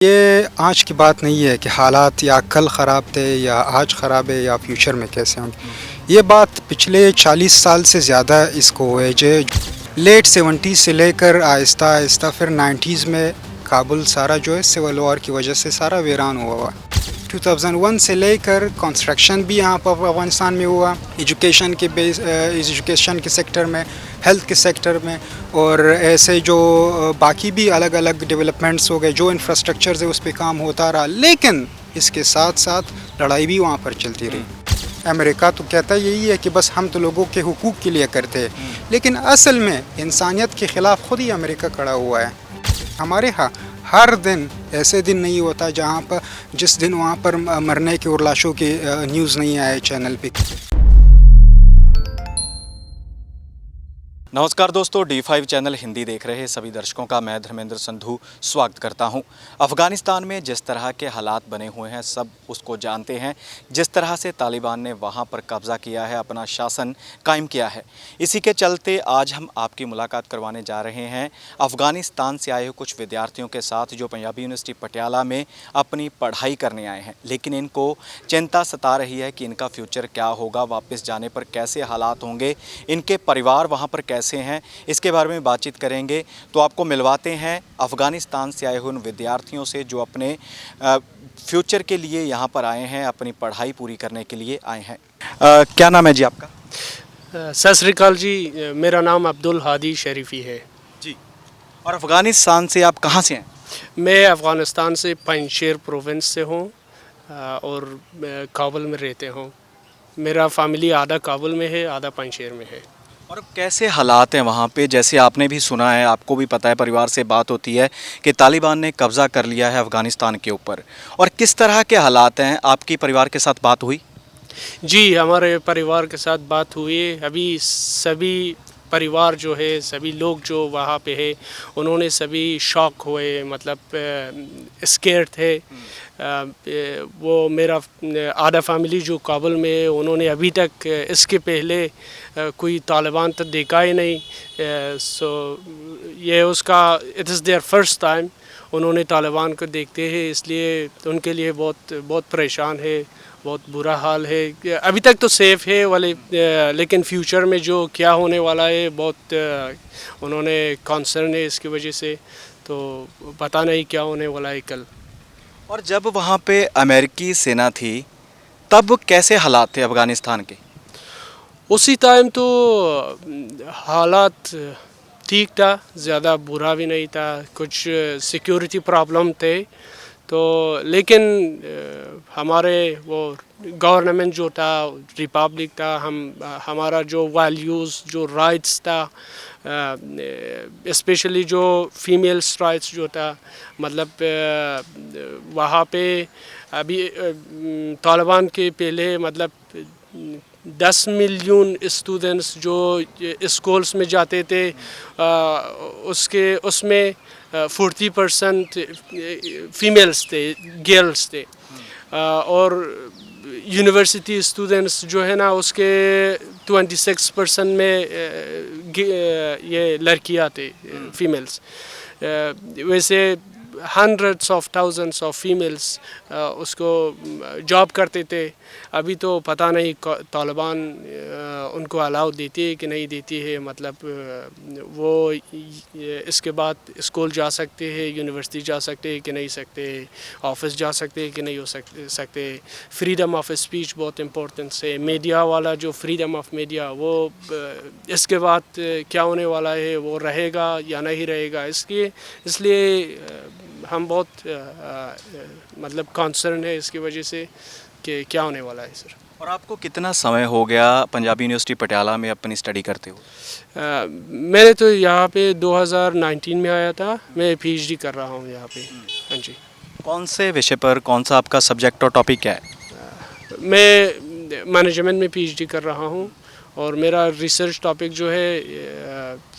ये आज की बात नहीं है कि हालात या कल ख़राब थे या आज ख़राब है या फ्यूचर में कैसे होंगे। ये बात पिछले 40 साल से ज़्यादा इसको हुए जो लेट 70s से लेकर आहिस्ता आहिस्ता फिर 90s में काबुल सारा जो है सिविल वॉर की वजह से सारा वीरान हुआ। 2001 से लेकर कंस्ट्रक्शन भी यहाँ पर अफ़गानिस्तान में हुआ, एजुकेशन के सेक्टर में, हेल्थ के सेक्टर में, और ऐसे जो बाकी भी अलग अलग डेवलपमेंट्स हो गए, जो इंफ्रास्ट्रक्चर है उस पर काम होता रहा। लेकिन इसके साथ साथ लड़ाई भी वहाँ पर चलती रही। अमेरिका तो कहता यही है कि बस हम तो लोगों के हुकूक के लिए करते हैं, लेकिन असल में इंसानियत के ख़िलाफ़ ख़ुद ही अमेरिका खड़ा हुआ है। हमारे यहाँ हर दिन ऐसे दिन नहीं होता जहाँ पर जिस दिन वहाँ पर मरने के और लाशों की न्यूज़ नहीं आए चैनल पे। नमस्कार दोस्तों, D5 चैनल हिंदी देख रहे सभी दर्शकों का मैं धर्मेंद्र संधू स्वागत करता हूं। अफ़गानिस्तान में जिस तरह के हालात बने हुए हैं सब उसको जानते हैं। जिस तरह से तालिबान ने वहां पर कब्ज़ा किया है, अपना शासन कायम किया है, इसी के चलते आज हम आपकी मुलाकात करवाने जा रहे हैं अफ़गानिस्तान से आए हुए कुछ विद्यार्थियों के साथ जो पंजाबी यूनिवर्सिटी पटियाला में अपनी पढ़ाई करने आए हैं। लेकिन इनको चिंता सता रही है कि इनका फ्यूचर क्या होगा, वापस जाने पर कैसे हालात होंगे, इनके परिवार वहाँ पर कैसे हैं, इसके बारे में बातचीत करेंगे। तो आपको मिलवाते हैं अफ़गानिस्तान से आए हुए उन विद्यार्थियों से जो अपने फ्यूचर के लिए यहाँ पर आए हैं, अपनी पढ़ाई पूरी करने के लिए आए हैं। क्या नाम है जी आपका? सत श्री अकाल जी, मेरा नाम अब्दुल हादी शरीफ़ी है जी। और अफ़गानिस्तान से आप कहाँ से हैं? मैं अफ़गानिस्तान से पंजशेर प्रोविंस से हूँ और काबुल में रहते हूँ। मेरा फैमिली आधा काबुल में है, आधा पंजशेर में है। और कैसे हालात हैं वहाँ पे? जैसे आपने भी सुना है, आपको भी पता है, परिवार से बात होती है कि तालिबान ने कब्ज़ा कर लिया है अफ़गानिस्तान के ऊपर, और किस तरह के हालात हैं? आपकी परिवार के साथ बात हुई? जी, हमारे परिवार के साथ बात हुई। अभी सभी परिवार जो है, सभी लोग जो वहाँ पे है, उन्होंने सभी शॉक हुए, मतलब स्केयर थे। वो मेरा आधा फैमिली जो काबुल में है, उन्होंने अभी तक इसके पहले कोई तालिबान तो देखा ही नहीं। सो ये उसका it is there first time उन्होंने तालिबान को देखते हैं, इसलिए उनके लिए बहुत बहुत परेशान है, बहुत बुरा हाल है। अभी तक तो सेफ़ है वाले, लेकिन फ्यूचर में जो क्या होने वाला है बहुत उन्होंने कंसर्न है इसकी वजह से। तो पता नहीं क्या होने वाला है कल। और जब वहाँ पे अमेरिकी सेना थी तब कैसे हालात थे अफ़गानिस्तान के? उसी टाइम तो हालात ठीक था, ज़्यादा बुरा भी नहीं था। कुछ सिक्योरिटी प्रॉब्लम थे तो, लेकिन हमारे वो गवर्नमेंट जो था, रिपब्लिक था, हमारा जो वैल्यूज़, जो राइट्स था, स्पेशली जो फीमेल्स राइट्स जो था, मतलब वहाँ पे अभी तालिबान के पहले मतलब 10 मिलियन स्टूडेंट्स जो स्कूल्स में जाते थे, उसमें 40% फीमेल्स थे, गर्ल्स थे। और यूनिवर्सिटी स्टूडेंट्स जो है ना, उसके 26% में ये लड़कियां थे, फीमेल्स। वैसे hundreds of thousands of females उसको जॉब करते थे। अभी तो पता नहीं तालिबान उनको अलाउ देती है कि नहीं देती है, मतलब वो इसके बाद स्कूल जा सकते हैं, यूनिवर्सिटी जा सकते हैं कि नहीं सकते, ऑफिस जा सकते हैं कि नहीं हो सकते। फ्रीडम ऑफ स्पीच बहुत इम्पोर्टेंट है। मीडिया वाला जो फ्रीडम ऑफ मीडिया, वो इसके बाद क्या होने वाला है, वो रहेगा या नहीं रहेगा, इसलिए हम बहुत मतलब कंसर्न है इसकी वजह से कि क्या होने वाला है सर। और आपको कितना समय हो गया पंजाबी यूनिवर्सिटी पटियाला में अपनी स्टडी करते हो? मैंने तो यहाँ पे 2019 में आया था। मैं PhD कर रहा हूँ यहाँ पे। हाँ जी। कौन से विषय पर, कौन सा आपका सब्जेक्ट और टॉपिक क्या है? मैं मैनेजमेंट में PhD कर रहा हूँ और मेरा रिसर्च टॉपिक जो है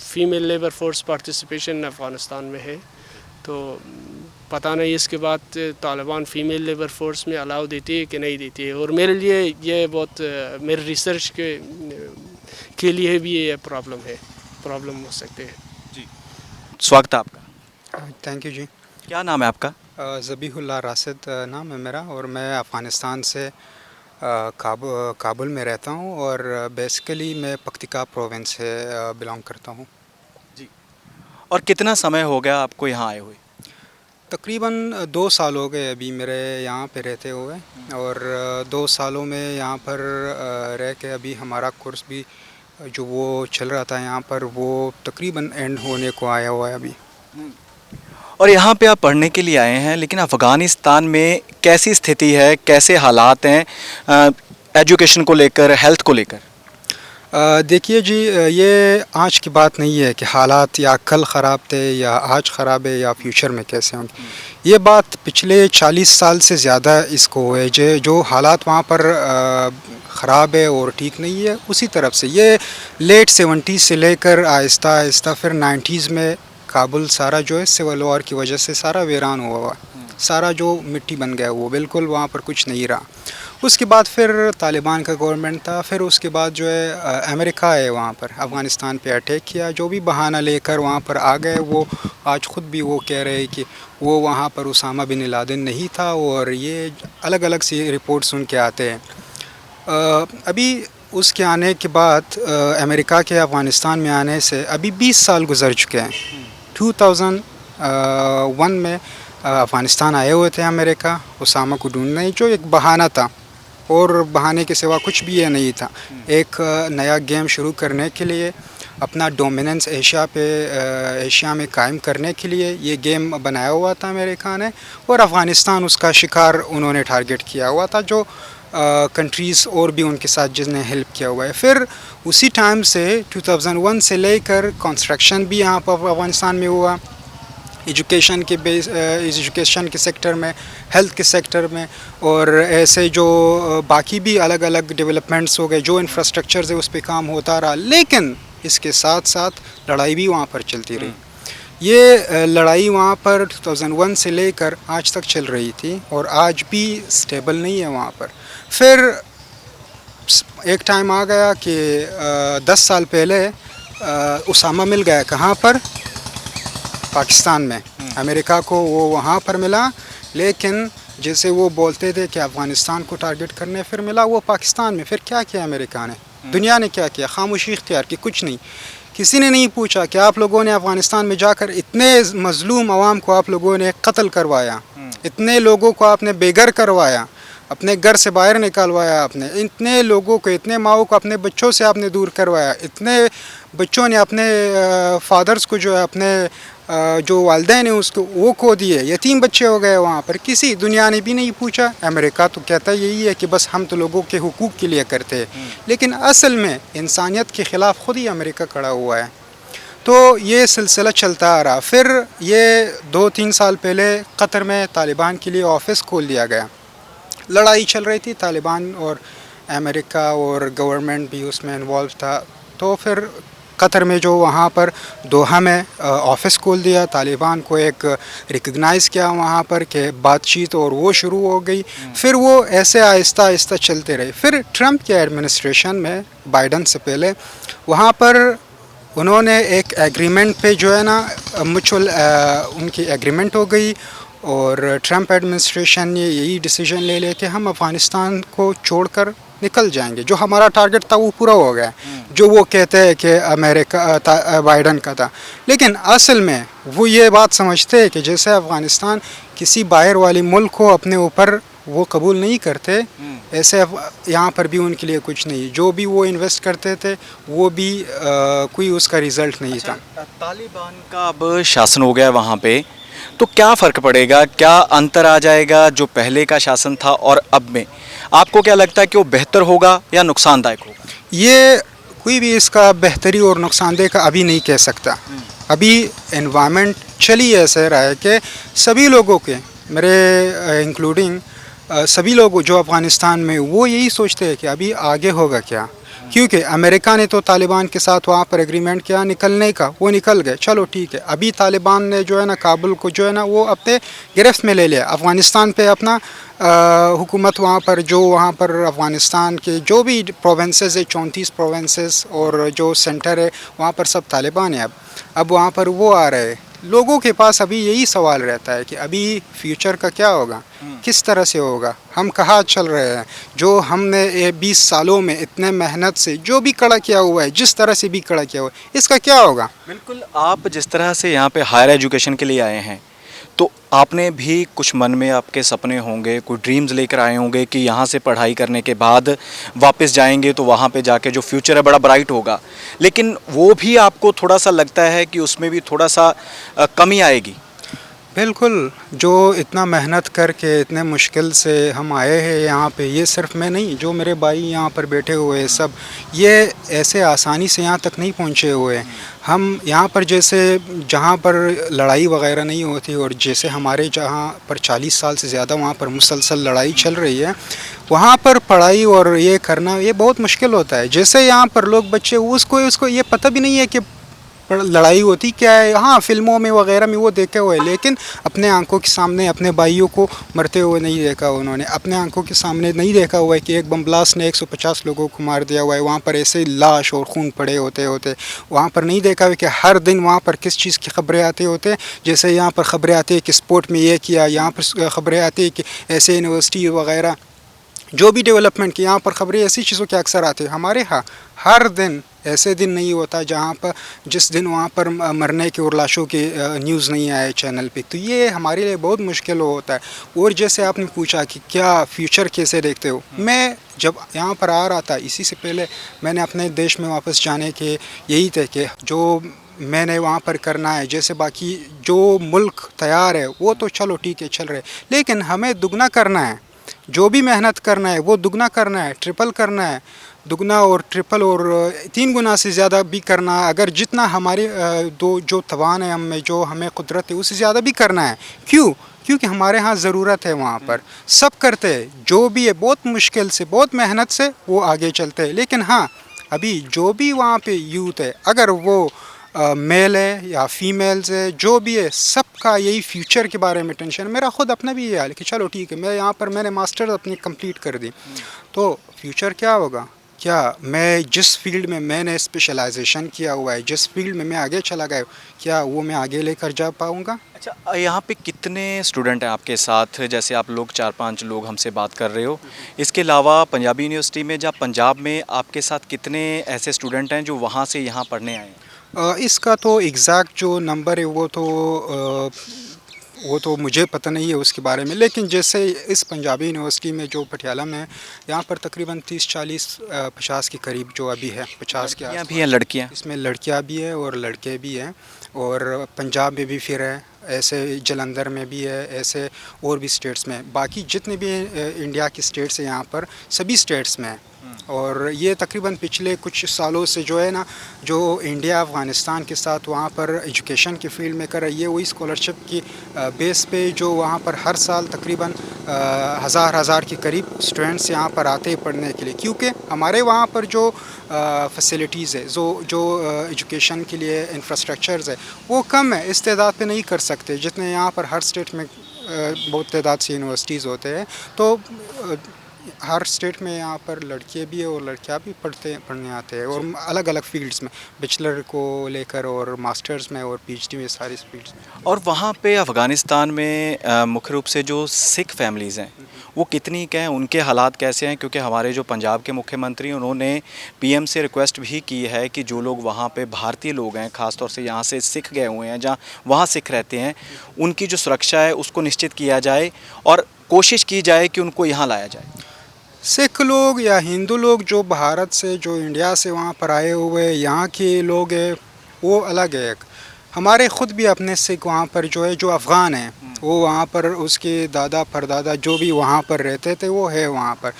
female labour force participation Afghanistan में है। तो पता नहीं इसके बाद तालिबान फ़ीमेल लेबर फोर्स में अलाउ देती है कि नहीं देती है, और मेरे लिए ये बहुत मेरे रिसर्च के लिए भी ये प्रॉब्लम हो सकते हैं। जी, स्वागत है आपका। थैंक यू जी। क्या नाम है आपका? ज़बीहुल्लाह राशिद नाम है मेरा और मैं अफ़गानिस्तान से काबुल में रहता हूँ और बेसिकली मैं पक्तिका प्रोविंस से बिलोंग करता हूँ। जी। और कितना समय हो गया आपको यहाँ आए हुए? तकरीबन 2 साल हो गए अभी मेरे यहाँ पे रहते हुए और 2 सालों में यहाँ पर रह के अभी हमारा कोर्स भी जो वो चल रहा था यहाँ पर वो तकरीबन एंड होने को आया हुआ है अभी। और यहाँ पे आप पढ़ने के लिए आए हैं, लेकिन अफ़गानिस्तान में कैसी स्थिति है, कैसे हालात हैं एजुकेशन को लेकर, हेल्थ को लेकर? देखिए जी, ये आज की बात नहीं है कि हालात या कल ख़राब थे या आज ख़राब है या फ्यूचर में कैसे होंगे। ये बात पिछले 40 साल से ज़्यादा इसको है जो हालात वहाँ पर ख़राब है और ठीक नहीं है, उसी तरफ से ये लेट 70s से लेकर आहिस्ता आहिस्ता फिर 90s में काबुल सारा जो है सिविल वॉर की वजह से सारा वीरान हुआ, सारा जो मिट्टी बन गया वो बिल्कुल वहाँ पर कुछ नहीं रहा। उसके बाद फिर तालिबान का गवर्नमेंट था, फिर उसके बाद जो है अमेरिका है वहाँ पर अफ़गानिस्तान पे अटैक किया, जो भी बहाना लेकर वहाँ पर आ गए। वो आज ख़ुद भी वो कह रहे हैं कि वो वहाँ पर उसामा बिन लादेन नहीं था और ये अलग अलग सी रिपोर्ट सुन के आते हैं। अभी उसके आने के बाद अमेरिका के अफ़गानिस्तान में आने से अभी 20 साल गुजर चुके हैं। 2001 में अफ़गानिस्तान आए हुए थे अमेरिका उसामा को ढूंढने, जो एक बहाना था और बहाने के सिवा कुछ भी ये नहीं था। एक नया गेम शुरू करने के लिए, अपना डोमिनेंस एशिया में कायम करने के लिए ये गेम बनाया हुआ था अमेरिका ने और अफ़गानिस्तान उसका शिकार उन्होंने टारगेट किया हुआ था, जो कंट्रीज़ और भी उनके साथ जिसने हेल्प किया हुआ है। फिर उसी टाइम से 2001 से लेकर कंस्ट्रक्शन भी यहाँ पर अफ़गानिस्तान में हुआ, एजुकेशन के सेक्टर में, हेल्थ के सेक्टर में और ऐसे जो बाकी भी अलग अलग डेवलपमेंट्स हो गए, जो इंफ्रास्ट्रक्चर है उस पर काम होता रहा। लेकिन इसके साथ साथ लड़ाई भी वहाँ पर चलती रही। ये लड़ाई वहाँ पर 2001 से लेकर आज तक चल रही थी और आज भी स्टेबल नहीं है वहाँ पर। फिर एक टाइम आ गया कि 10 साल पहले उसामा मिल गया, कहाँ पर? पाकिस्तान में। अमेरिका को वो वहाँ पर मिला, लेकिन जैसे वो बोलते थे कि अफ़गानिस्तान को टारगेट करने, फिर मिला वो पाकिस्तान में। फिर क्या किया अमेरिका ने, दुनिया ने क्या किया? खामोशी इख्तियार की, कुछ नहीं। किसी ने नहीं पूछा कि आप लोगों ने अफ़गानिस्तान में जाकर इतने मज़लूम आवाम को आप लोगों ने कत्ल करवाया, इतने लोगों को आपने बेघर करवाया, अपने घर से बाहर निकलवाया, आपने इतने लोगों को, इतने माओं को अपने बच्चों से आपने दूर करवाया, इतने बच्चों ने अपने फादर्स को जो है अपने जो वालिदैन हैं उसको वो खो दिए, यतीम बच्चे हो गए वहाँ पर। किसी दुनिया ने भी नहीं पूछा। अमेरिका तो कहता यही है कि बस हम तो लोगों के हुकूक के लिए करते हैं, लेकिन असल में इंसानियत के ख़िलाफ़ ख़ुद ही अमेरिका खड़ा हुआ है। तो ये सिलसिला चलता आ रहा। फिर ये 2-3 साल पहले कतर में तालिबान के लिए ऑफिस खोल दिया गया। लड़ाई चल रही थी, तालिबान और अमेरिका और गवर्नमेंट भी उसमें इन्वॉल्व था। तो फिर कतर में जो वहाँ पर दोहा में ऑफिस खोल दिया, तालिबान को एक रिकग्नाइज़ किया वहाँ पर कि बातचीत और वो शुरू हो गई। फिर वो ऐसे आहिस्ता आहिस्ता चलते रहे। फिर ट्रंप के एडमिनिस्ट्रेशन में, बाइडन से पहले, वहाँ पर उन्होंने एक एग्रीमेंट पे जो है ना म्यूचुअल उनकी एग्रीमेंट हो गई और ट्रंप एडमिनिस्ट्रेशन ने यही डिसीजन ले लिया कि हम अफ़गानिस्तान को छोड़कर निकल जाएंगे। जो हमारा टारगेट था वो पूरा हो गया, जो वो कहते हैं कि अमेरिका बाइडन का था। लेकिन असल में वो ये बात समझते हैं कि जैसे अफ़गानिस्तान किसी बाहर वाली मुल्क को अपने ऊपर वो कबूल नहीं करते, ऐसे यहाँ पर भी उनके लिए कुछ नहीं। जो भी वो इन्वेस्ट करते थे वो भी कोई उसका रिज़ल्ट नहीं था। तालिबान का अब शासन हो गया वहाँ पे, तो क्या फ़र्क पड़ेगा, क्या अंतर आ जाएगा जो पहले का शासन था और अब में? आपको क्या लगता है कि वो बेहतर होगा या नुकसानदायक होगा? ये कोई भी इसका बेहतरी और नुकसानदेह का अभी नहीं कह सकता। अभी एनवायरनमेंट चली ऐसे रहा है कि सभी लोगों के, मेरे इंक्लूडिंग सभी लोग जो अफ़गानिस्तान में, वो यही सोचते हैं कि अभी आगे होगा क्या। क्योंकि अमेरिका ने तो तालिबान के साथ वहाँ पर एग्रीमेंट किया निकलने का, वो निकल गए, चलो ठीक है। अभी तालिबान ने जो है ना काबुल को जो है ना वो अपने गिरफ्त में ले लिया। अफ़गानिस्तान पे अपना हुकूमत वहाँ पर, जो वहाँ पर अफ़गानिस्तान के जो भी प्रोविंसेस है, 34 प्रोविंसेस और जो सेंटर है वहाँ पर सब तालिबान है। अब वहाँ पर वो आ रहे हैं लोगों के पास अभी यही सवाल रहता है कि अभी फ्यूचर का क्या होगा, किस तरह से होगा, हम कहाँ चल रहे हैं। जो हमने ये 20 सालों में इतने मेहनत से जो भी खड़ा किया हुआ है, जिस तरह से भी खड़ा किया हुआ है, इसका क्या होगा। बिल्कुल, आप जिस तरह से यहाँ पे हायर एजुकेशन के लिए आए हैं, तो आपने भी कुछ मन में आपके सपने होंगे, कोई ड्रीम्स लेकर आए होंगे कि यहाँ से पढ़ाई करने के बाद वापस जाएंगे तो वहाँ पे जाके जो फ्यूचर है बड़ा ब्राइट होगा, लेकिन वो भी आपको थोड़ा सा लगता है कि उसमें भी थोड़ा सा कमी आएगी। बिल्कुल, जो इतना मेहनत करके इतने मुश्किल से हम आए हैं यहाँ पे, ये सिर्फ मैं नहीं, जो मेरे भाई यहाँ पर बैठे हुए हैं सब, ये ऐसे आसानी से यहाँ तक नहीं पहुँचे हुए हैं। हम यहाँ पर जैसे जहाँ पर लड़ाई वगैरह नहीं होती और जैसे हमारे जहाँ पर 40 साल से ज़्यादा वहाँ पर मुसलसल लड़ाई चल रही है, वहाँ पर पढ़ाई और ये करना ये बहुत मुश्किल होता है। जैसे यहाँ पर लोग बच्चे उसको ये पता भी नहीं है कि लड़ाई होती क्या है। हाँ, फिल्मों में वगैरह में वो देखे हुए, लेकिन अपने आंखों के सामने अपने भाइयों को मरते हुए नहीं देखा उन्होंने। अपने आंखों के सामने नहीं देखा हुआ है कि एक बम ब्लास्ट ने 150 लोगों को मार दिया हुआ है, वहाँ पर ऐसे लाश और खून पड़े होते होते। वहाँ पर नहीं देखा हुआ कि हर दिन वहाँ पर किस चीज़ की खबरें आती होते। जैसे यहाँ पर खबरें आती है कि स्पोर्ट में ये किया, यहाँ पर खबरें आती है कि ऐसे यूनिवर्सिटी वगैरह जो भी डेवलपमेंट की, यहाँ पर खबरें ऐसी चीज़ों की अक्सर आती है। हमारे यहाँ हर दिन ऐसे दिन नहीं होता जहाँ पर जिस दिन वहाँ पर मरने की और लाशों की न्यूज़ नहीं आए चैनल पे। तो ये हमारे लिए बहुत मुश्किल होता है। और जैसे आपने पूछा कि क्या फ्यूचर कैसे देखते हो, मैं जब यहाँ पर आ रहा था, इसी से पहले मैंने अपने देश में वापस जाने के यही थे कि जो मैंने वहाँ पर करना है, जैसे बाकी जो मुल्क तैयार है वो तो चलो ठीक है चल रहे, लेकिन हमें दुगना करना है। जो भी मेहनत करना है वो दुगना करना है, ट्रिपल करना है, दुगना और ट्रिपल और 3 गुना से ज़्यादा भी करना है। अगर जितना हमारे जो तवान है, हम में जो हमें कुदरत है, उससे ज़्यादा भी करना है। क्यों? क्योंकि हमारे यहाँ ज़रूरत है। वहाँ पर सब करते हैं, जो भी है बहुत मुश्किल से, बहुत मेहनत से वो आगे चलते हैं। लेकिन हाँ, अभी जो भी वहाँ पे यूथ है, अगर वो मेल है या फीमेल्स है, जो भी है, सबका यही फ्यूचर के बारे में टेंशन। मेरा ख़ुद अपना भी ये हाल है कि चलो ठीक है, मैं यहाँ पर मैंने मास्टर्स अपनी कंप्लीट कर दी, तो फ्यूचर क्या होगा, क्या मैं जिस फील्ड में मैंने स्पेशलाइजेशन किया हुआ है, जिस फील्ड में मैं आगे चला गया, क्या वो मैं आगे लेकर जा पाऊँगा। अच्छा, यहाँ पे कितने स्टूडेंट हैं आपके साथ? जैसे आप लोग 4-5 लोग हमसे बात कर रहे हो, इसके अलावा पंजाबी यूनिवर्सिटी में या पंजाब में आपके साथ कितने ऐसे स्टूडेंट हैं जो वहाँ से यहाँ पढ़ने आए हैं? इसका तो एग्ज़ैक्ट जो नंबर है वो तो मुझे पता नहीं है उसके बारे में। लेकिन जैसे इस पंजाबी यूनिवर्सिटी में जो पटियाला में है, यहाँ पर तकरीबन 30-40-50 के करीब जो अभी है, 50 के लड़कियाँ भी हैं, लड़कियाँ? इसमें लड़कियाँ भी है और लड़के भी हैं। और पंजाब में भी फिर है, ऐसे जलंधर में भी है, ऐसे और भी स्टेट्स में। बाकी जितने भी इंडिया की स्टेट्स हैं यहाँ पर, सभी स्टेट्स में है। और ये तकरीबन पिछले कुछ सालों से जो है ना, जो इंडिया अफ़गानिस्तान के साथ वहाँ पर एजुकेशन की फील्ड में कर रही है, वही स्कॉलरशिप की बेस पे जो वहाँ पर हर साल तकरीबन हज़ार के करीब स्टूडेंट्स यहाँ पर आते हैं पढ़ने के लिए। क्योंकि हमारे वहाँ पर जो फैसिलिटीज़ है, जो एजुकेशन के लिए इंफ्रास्ट्रक्चर्स है, वो कम है, इस तादाद पे नहीं कर सकते जितने यहाँ पर हर स्टेट में बहुत तादाद से यूनिवर्सिटीज़ होते हैं। तो हर स्टेट में यहाँ पर लड़के भी है और लड़कियाँ भी पढ़ने आते हैं, और अलग अलग फील्ड्स में, बैचलर को लेकर और मास्टर्स में और पीएचडी में, सारी फील्ड्स में। और वहाँ पे अफ़गानिस्तान में मुख्य रूप से जो सिख फैमिलीज़ हैं वो कितनी क्या हैं, उनके हालात कैसे हैं? क्योंकि हमारे जो पंजाब के मुख्यमंत्री, उन्होंने पीएम से रिक्वेस्ट भी की है कि जो लोग वहाँ पे भारतीय लोग हैं, ख़ासतौर से यहाँ से सिख गए हुए हैं, जहाँ वहाँ सिख रहते हैं, उनकी जो सुरक्षा है उसको निश्चित किया जाए और कोशिश की जाए कि उनको यहाँ लाया जाए। सिख लोग या हिंदू लोग जो भारत से, जो इंडिया से वहाँ पर आए हुए यहाँ के लोग हैं, वो अलग है। हमारे ख़ुद भी अपने सिख वहाँ पर जो है, जो अफ़गान हैं, वो वहाँ पर उसके दादा परदादा जो भी वहाँ पर रहते थे वो है वहाँ पर।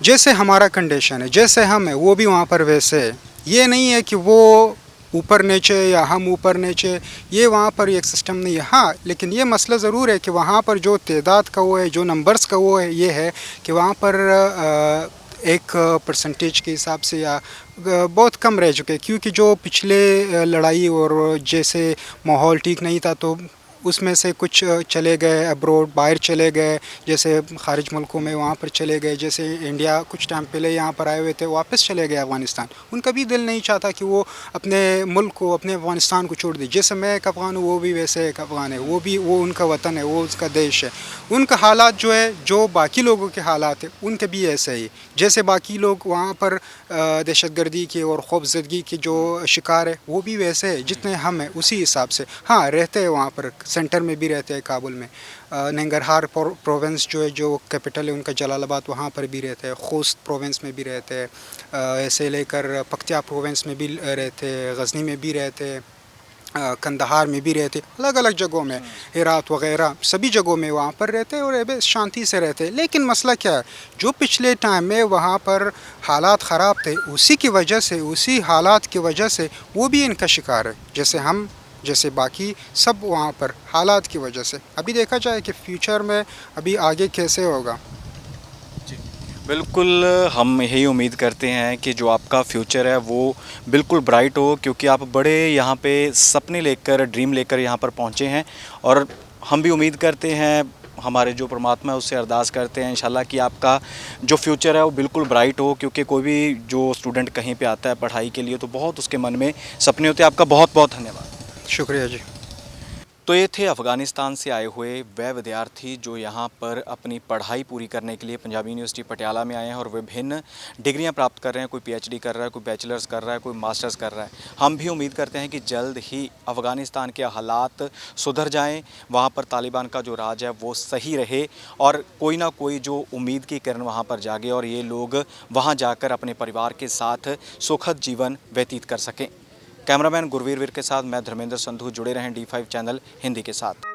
जैसे हमारा कंडीशन है, जैसे हम है, वो भी वहाँ पर वैसे है। ये नहीं है कि वो ऊपर नीचे या हम ऊपर नीचे, ये वहाँ पर एक सिस्टम नहीं है। हाँ, लेकिन ये मसला ज़रूर है कि वहाँ पर जो तादाद का वो है, जो नंबर्स का वो है, ये है कि वहाँ पर एक परसेंटेज के हिसाब से या बहुत कम रह चुके, क्योंकि जो पिछले लड़ाई और जैसे माहौल ठीक नहीं था, तो उसमें से कुछ चले गए अब्रोड, बाहर चले गए, जैसे खारिज मुल्कों में वहाँ पर चले गए, जैसे इंडिया कुछ टाइम पहले यहाँ पर आए हुए थे, वापस चले गए अफ़गानिस्तान। उनका भी दिल नहीं चाहता कि वो अपने मुल्क को, अपने अफ़गानिस्तान को छोड़ दे। जैसे मैं एक अफ़गान हूँ, वो भी वैसे एक अफ़गान है, वो उनका वतन है, वो उसका देश है। उनका हालात जो है, जो बाकी लोगों के हालात है, उनके भी ऐसे ही। जैसे बाकी लोग वहाँ पर दहशतगर्दी के और खौफजदगी के जो शिकार है, वो भी वैसे है जितने हम हैं, उसी हिसाब से। हाँ, रहते हैं वहाँ पर, सेंटर में भी रहते हैं काबुल में। नंगरहार प्रोविंस जो है, जो कैपिटल है उनका जलालाबाद, वहाँ पर भी रहते हैं। खोस्त प्रोविंस में भी रहते हैं, ऐसे लेकर पक्तिया प्रोविंस में भी रहते हैं, गजनी में भी रहते हैं, कंदहार में भी रहते, अलग अलग जगहों में, हेरात वगैरह सभी जगहों में वहाँ पर रहते हैं और शांति से रहते हैं। लेकिन मसला क्या है, जो पिछले टाइम में वहाँ पर हालात ख़राब थे, उसी की वजह से, उसी हालात की वजह से वो भी इनका शिकार है, जैसे हम, जैसे बाकी सब वहाँ पर हालात की वजह से। अभी देखा जाए कि फ्यूचर में अभी आगे कैसे होगा। बिल्कुल, हम यही उम्मीद करते हैं कि जो आपका फ्यूचर है वो बिल्कुल ब्राइट हो, क्योंकि आप बड़े यहाँ पे सपने लेकर, ड्रीम लेकर यहाँ पर पहुँचे हैं। और हम भी उम्मीद करते हैं, हमारे जो परमात्मा है उससे अरदास करते हैं इंशाल्लाह कि आपका जो फ्यूचर है वो बिल्कुल ब्राइट हो, क्योंकि कोई भी जो स्टूडेंट कहीं पे आता है पढ़ाई के लिए तो बहुत उसके मन में सपने होते हैं। आपका बहुत बहुत धन्यवाद। शुक्रिया जी। तो ये थे अफ़गानिस्तान से आए हुए वह विद्यार्थी जो यहाँ पर अपनी पढ़ाई पूरी करने के लिए पंजाबी यूनिवर्सिटी पटियाला में आए हैं और विभिन्न डिग्रियाँ प्राप्त कर रहे हैं। कोई पीएचडी कर रहा है, कोई बैचलर्स कर रहा है, कोई मास्टर्स कर रहा है। हम भी उम्मीद करते हैं कि जल्द ही अफ़गानिस्तान के हालात सुधर जाएँ, वहाँ पर तालिबान का जो राज है वो सही रहे और कोई ना कोई जो उम्मीद की किरण वहाँ पर जागे और ये लोग वहाँ जाकर अपने परिवार के साथ सुखद जीवन व्यतीत कर सकें। कैमरामैन गुरवीर विर के साथ मैं धर्मेंद्र संधू। जुड़े रहें D5 चैनल हिंदी के साथ।